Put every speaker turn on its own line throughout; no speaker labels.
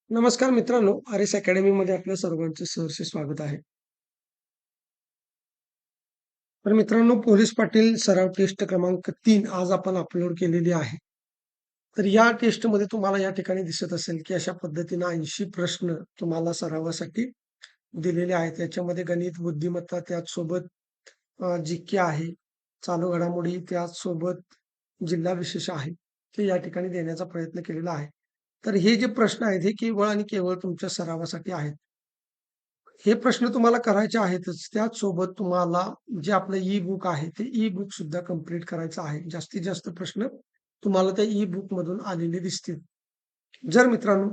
नमस्कार मित्रांनो, आर.एस अकॅडमीमध्ये आपल्या सर्वांचे सहर्ष स्वागत आहे. तर मित्रांनो, पोलीस पाटील सराव टेस्ट क्रमांक 3 आज आपण अपलोड केलेली आहे. तर या टेस्टमध्ये तुम्हाला या ठिकाणी दिसत असेल, की अशा पद्धतीनं 80 प्रश्न तुम्हाला सरावासाठी दिलेले आहेत. याच्यामध्ये गणित, बुद्धिमत्ता, त्याचसोबत जी-के आहे, चालू घडामोडी, त्याचसोबत जिल्हा विशेष आहे, ते या ठिकाणी देण्याचा प्रयत्न केलेला आहे. तर हे जे प्रश्न आहेत, हे केवळ आणि केवळ तुमच्या सरावासाठी आहेत. हे प्रश्न तुम्हाला करायचे आहेतच. त्याचसोबत तुम्हाला जे आपलं ई-बुक आहे, ते ई-बुक सुद्धा कंप्लीट करायचं आहे. जास्तीत जास्त प्रश्न तुम्हाला त्या ई-बुकमधून आलेले दिसतील. जर मित्रांनो,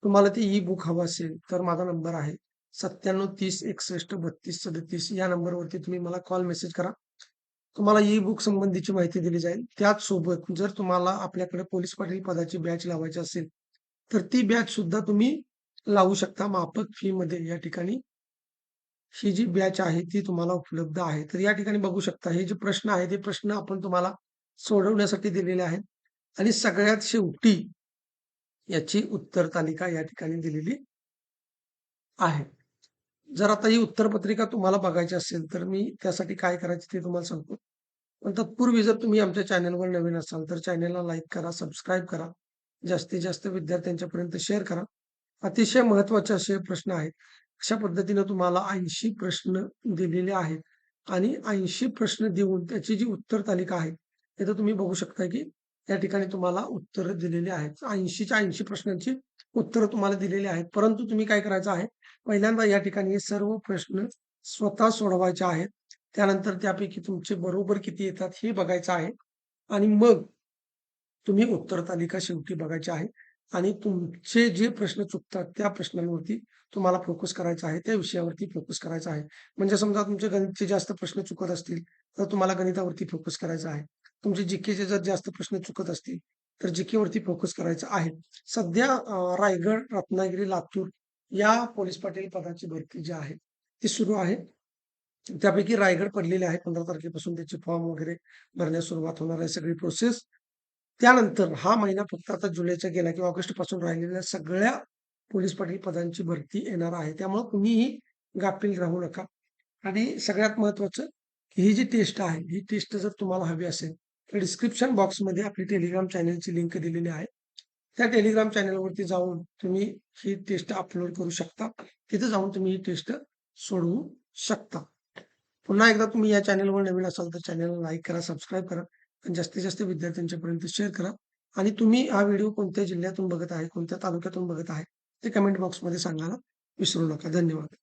तुम्हाला ते ई-बुक हवं असेल, तर माझा नंबर आहे 9730 61 32 37 या नंबरवरती तुम्ही मला कॉल, मेसेज करा. तुम्हाला ई-बुक संबंधीची माहिती दिली जाईल. त्याचसोबत जर तुम्हाला आपल्याकडे पोलीस पाटील पदाची बॅच लावायची असेल, तर ती बॅच सुद्धा तुम्ही लावू शकता माफक फीमध्ये या ठिकाणी. ही जी बॅच आहे ती तुम्हाला उपलब्ध आहे. तर या ठिकाणी बघू शकता हे जे प्रश्न आहेत, हे प्रश्न आपण तुम्हाला सोडवण्यासाठी दिलेले आहेत आणि सगळ्यात शेवटी याची उत्तर तालिका या ठिकाणी दिलेली आहे. जर आता ही उत्तरपत्रिका तुम्हाला बघायची असेल, तर मी त्यासाठी काय करायचं ते तुम्हाला सांगतो. पण तत्पूर्वी जर तुम्ही आमच्या चॅनलवर नवीन असाल, तर चॅनलला लाईक करा, सबस्क्राईब करा. जास्तीत जास्त विद्यार्थ्यांच्यापर्यंत शेअर करा. अतिशय महत्त्वाचे असे प्रश्न आहेत. अशा पद्धतीनं तुम्हाला 80 प्रश्न दिलेले आहेत आणि 80 प्रश्न देऊन त्याची जी उत्तर तालिका आहे, तिथं तुम्ही बघू शकता, की त्या ठिकाणी तुम्हाला उत्तरं दिलेली आहेत. 80च्या 80 प्रश्नांची उत्तरं तुम्हाला दिलेली आहेत. परंतु तुम्ही काय करायचं आहे, पहिल्यांदा या ठिकाणी हे सर्व प्रश्न स्वतः सोडवायचे आहेत. त्यानंतर त्यापैकी तुमचे बरोबर किती येतात हे बघायचं आहे आणि मग तुम्ही उत्तर तालिका शेवटी बघायची आहे आणि तुमचे जे प्रश्न चुकतात त्या प्रश्नांवरती तुम्हाला फोकस करायचा आहे. त्या विषयावरती फोकस करायचा आहे. म्हणजे समजा तुमचे गणितचे जास्त प्रश्न चुकत असतील, तर तुम्हाला गणितावरती फोकस करायचा आहे. तुमचे जी-केचे जर जास्त प्रश्न चुकत असतील, तर जी-केवरती फोकस करायचा आहे. सध्या रायगड, रत्नागिरी, लातूर या पोलीस पाटील पदाची भरती जी आहे, ती सुरू आहे. त्यापैकी रायगड पडलेले आहे. 15 तारखेपासून त्याचे फॉर्म वगैरे भरण्यास सुरुवात होणार आहे, सगळी प्रोसेस. त्यानंतर हा महिना फक्त आता जुलैचा गेला किंवा ऑगस्टपासून राहिलेल्या सगळ्या पोलीस पाटील पदांची भरती येणार आहे. त्यामुळं कुणीही गाफील राहू नका. आणि सगळ्यात महत्त्वाचं, ही जी टेस्ट आहे, ही टेस्ट जर तुम्हाला हवी असेल, तर डिस्क्रिप्शन बॉक्समध्ये आपली टेलिग्राम चॅनलची लिंक दिलेली आहे. त्या टेलिग्राम चॅनलवरती जाऊन तुम्ही ही टेस्ट अपलोड करू शकता. तिथे जाऊन तुम्ही ही टेस्ट सोडवू शकता. पुन्हा एकदा तुम्ही या चॅनलवर नवीन असाल तर चॅनलला लाईक करा, सबस्क्राईब करा आणि जास्तीत जास्त विद्यार्थ्यांच्यापर्यंत शेअर करा. आणि तुम्ही हा व्हिडिओ कोणत्या जिल्ह्यातून बघत आहे, कोणत्या तालुक्यातून बघत आहे, ते कमेंट बॉक्समध्ये सांगायला विसरू नका. धन्यवाद.